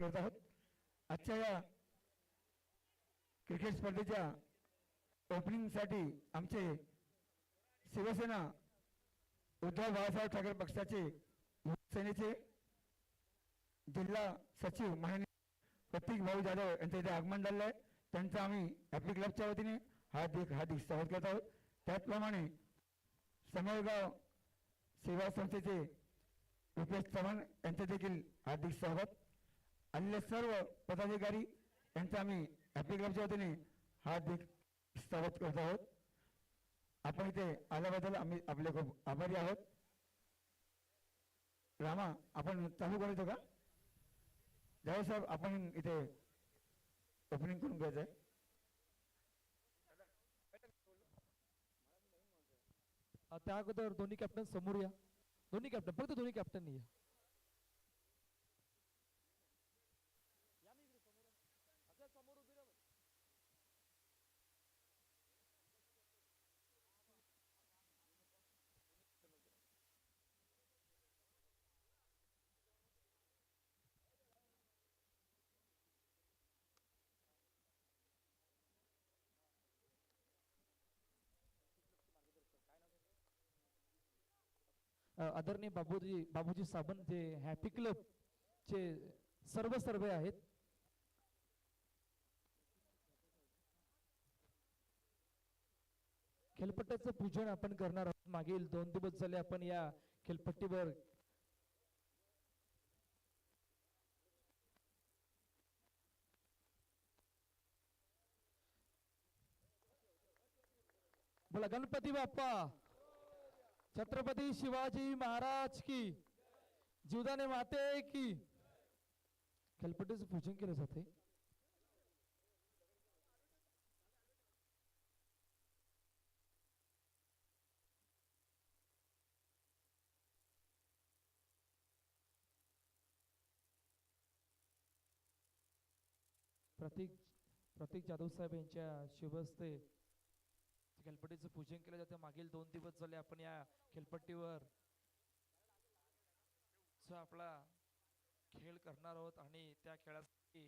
करत आहोत. आजच्या या क्रिकेट स्पर्धेच्या ओपनिंगसाठी आमचे शिवसेना उद्धव बाळासाहेब ठाकरे पक्षाचे सेनेचे जिल्हा सचिव माननीय प्रतीक भाऊ जाधव यांचं इथे आगमन झालं आहे. त्यांचं आम्ही हॅपी क्लबच्या वतीने हार्दिक स्वागत करत आहोत. त्याचप्रमाणे समयगाव सेवा संस्थेचे रुपेश चव्हाण यांचे देखील हार्दिक स्वागत. आलेले सर्व पदाधिकारी यांचं आम्ही हॅपी क्लबच्या वतीने हार्दिक स्वागत करत आहोत. आपण इथे आल्याबद्दल आम्ही आपले खूप आभारी आहोत. रामा, आपण चालू करायचं का? जावळ साहेब, आपण इथे ओपनिंग करून घ्यायचं आहे. त्या अगोदर दोन्ही कॅप्टन समोर या. दोन्ही कॅप्टन, फक्त दोन्ही कॅप्टन या. आदरणीय बाबूजी साबण जे हॅपी क्लब चे सर्व आहेत. खेळपट्ट्याचं पूजन आपण करणार आहोत. मागील 2 दिवस झाले आपण या खेळपट्टीवर बोला गणपती बाप्पा, छत्रपती शिवाजी महाराज की, जीवदाने माते की. खेळपट्टीचं पूजन केलं जाते. प्रतीक जाधव साहेब यांच्या शुभहस्ते खेळपट्टीचं पूजन केलं जातं. मागील 2 दिवस झाले आपण या खेळपट्टीवर जो आपला खेळ करणार आहोत आणि त्या खेळासाठी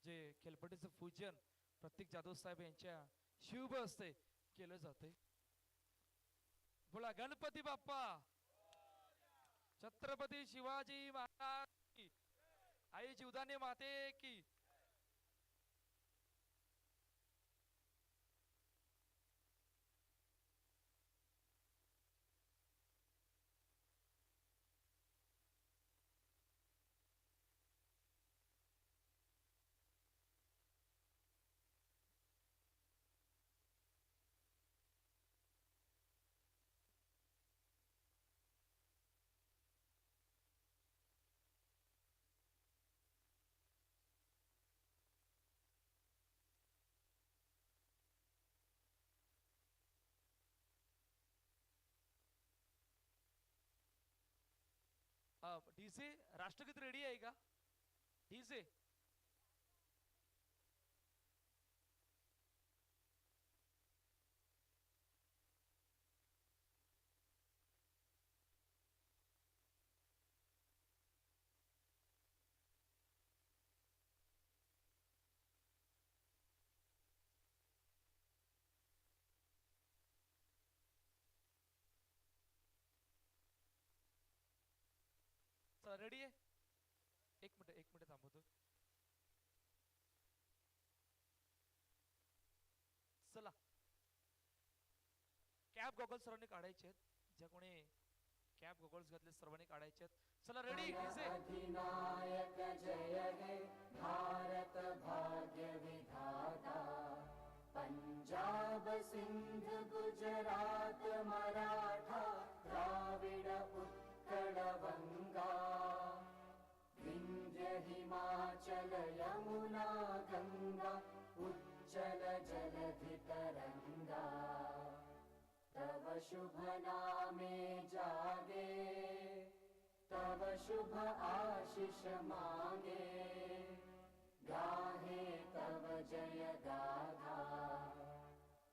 जे खेळपट्टीचं पूजन प्रतीक जाधव साहेब यांच्या शुभ हस्ते केलं जाते. बोला गणपती बाप्पा, छत्रपती शिवाजी महाराज की, आई जीवदाने माते की. डीजे राष्ट्रगीत रेडी आहे का? डीजे रेडी आहे. एक मिनिट थांबवतो. चला, कॅप गॉगल्स सर्वांनी काढायचे आहेत. ज्या कोणी कॅप गॉगल्स घातले सर्वांनी काढायचे आहेत. चला रेडी. अधिनायक जय हे भारत भाग्य विधाता, पंजाब सिंध गुजरात मराठा द्राविड उत्कल गंगा, विंध्य हिमाचल यमुना गंगा उच्चल जलधि तरंगा, तव शुभ नामे जागे, तव शुभ आशीष मांगे, गाहे तव जय गाथा,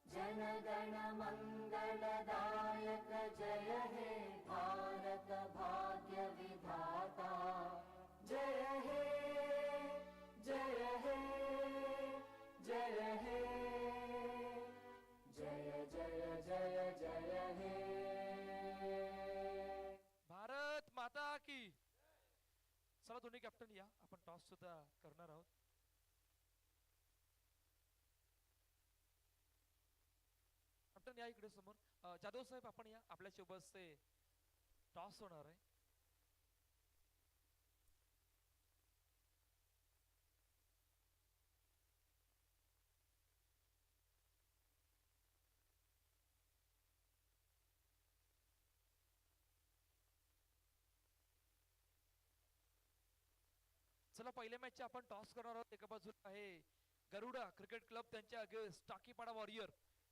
जन गण मंगलदायक जय हे भारत भाग्य विधाता, जय हे टॉस सुद्धा करणार आहोत. कॅप्टन या इकडे समोर. जाधव साहेब आपण या, आपल्या सोबत ते टॉस होणार आहे. चला पहिल्या मॅचचे आपण टॉस करणार आहोत. एका बाजूला आहे गरुडा क्रिकेट क्लब त्यांच्या अगेन्स्ट टाकीपाडा वॉरियर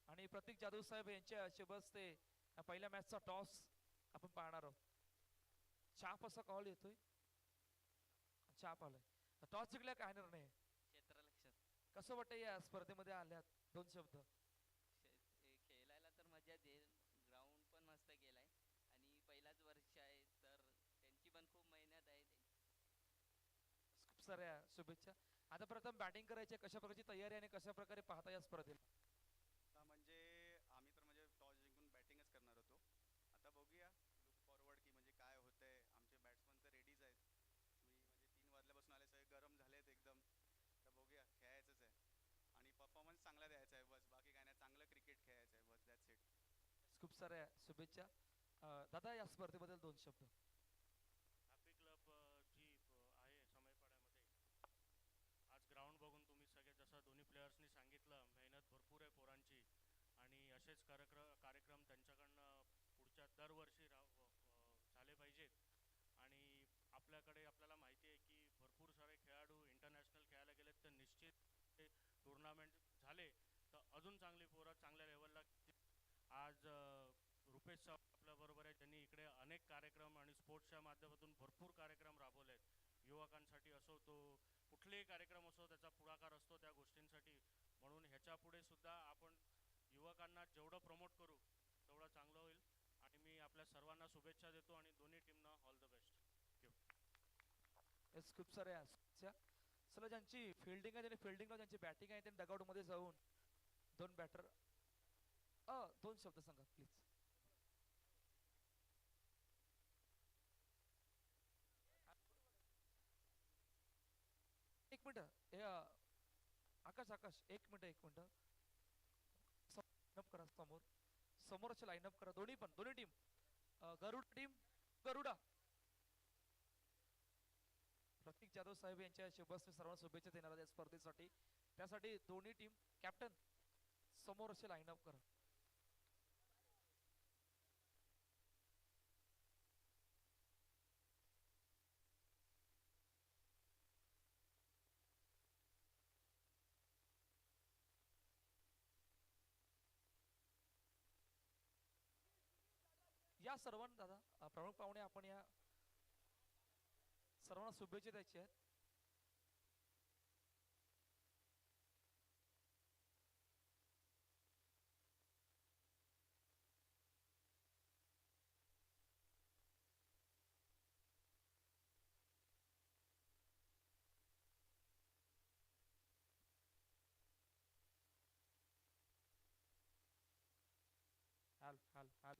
आणि प्रतीक जाधव साहेब यांच्या सोबत ते पहिल्या मॅचचा टॉस आपण पाहणार आहोत. छाप असा कॉल येतोय. छाप आलाय. टॉस जिंकल्या काय निर्णय? क्षेत्ररक्षक. कसं वाटतं या स्पर्धेमध्ये आल्यात? दोन शब्द. खेळायला तर मजा येते. ग्राउंड पण मस्त केलाय आणि पहिलाच वर्ष आहे तर त्यांची पण खूप मेहनत आहे. खूप साऱ्या शुभेच्छा. आता प्रथम बॅटिंग करायची कशा प्रकारची तयारी आणि कशा प्रकारे पाहता या स्पर्धेला? आता म्हणजे आम्ही तर म्हणजे टॉस जिंकून बॅटिंगच करणार होतो. आता बघूया लुक फॉरवर्ड की म्हणजे काय होतंय. आमचे बॅट्समन तर रेडीच आहेत. मी म्हणजे 3 वाजल्यापासून आले, सगळे गरम झालेत एकदम. तर बघूया, खेळायचंच आहे आणि परफॉर्मन्स चांगला द्यायचा आहे बस, बाकी काय नाही. चांगलं क्रिकेट खेळायचं आहे बस, दॅट्स इट. खूप साऱ्या शुभेच्छा. दादा या स्पर्धेबद्दल दोन शब्द. हॅपी क्लब जी आहे समयपाड्यामध्ये, आज ग्राउंड बघून तुम्ही सगळे जसं दोन्ही प्लेयर्सनी सांगितलं, मेहनत भरपूर आहे पोरांची आणि असेच कार्यक्रम त्यांच्याकडनं पुढच्या दरवर्षी झाले पाहिजेत. आणि आपल्याला माहिती आहे की भरपूर सारे खेळाडू इंटरनॅशनल खेळायला गेलेत, तर निश्चित ते टुर्नामेंट झाले तर अजून चांगली पोरं चांगल्या लेवलला. आज रुपेश साहेब आपल्याबरोबर आहे, त्यांनी इकडे अनेक कार्यक्रम आणि स्पोर्ट्सच्या माध्यमातून भरपूर कार्यक्रम राबवले आहेत. युवकांसाठी असो, तो कुठलेही कार्यक्रम असो, त्याचा पुढाकार असतो त्या गोष्टींसाठी. म्हणून ह्याच्या पुढे सुद्धा आपण युवकांना जेवढं प्रमोट करू तेवढं चांगलं होईल. आणि मी आपल्या सर्वांना शुभेच्छा देतो आणि दोन्ही टीमना ऑल द बेस्ट. येस, खूप साऱ्या शुभेच्छा. चला, ज्यांची फिल्डिंग आहे त्यांनी फिल्डिंगला, ज्यांची बॅटिंग आहे त्यांनी डगआउट मध्ये जाऊन दोन बॅटर दोन शब्द सांगा प्लीज. एक मिनिट. आकाश आकाश एक मिनिट. लाईनअप करा समोर. समोरचे लाईनअप करा. दोन्ही टीम. गरुडा टीम गरुडा. प्रतीक जाधव साहेब यांच्या शुभेच्छा, सर्वांना शुभेच्छा देणार या स्पर्धेसाठी. त्यासाठी दोन्ही टीम कॅप्टन समोर असे लाईनअप करा. या सर्वांना दादा प्रमुख पाहुणे आपण या सर्वांना शुभेच्छा द्यायची आहेत. हाल हाल हाल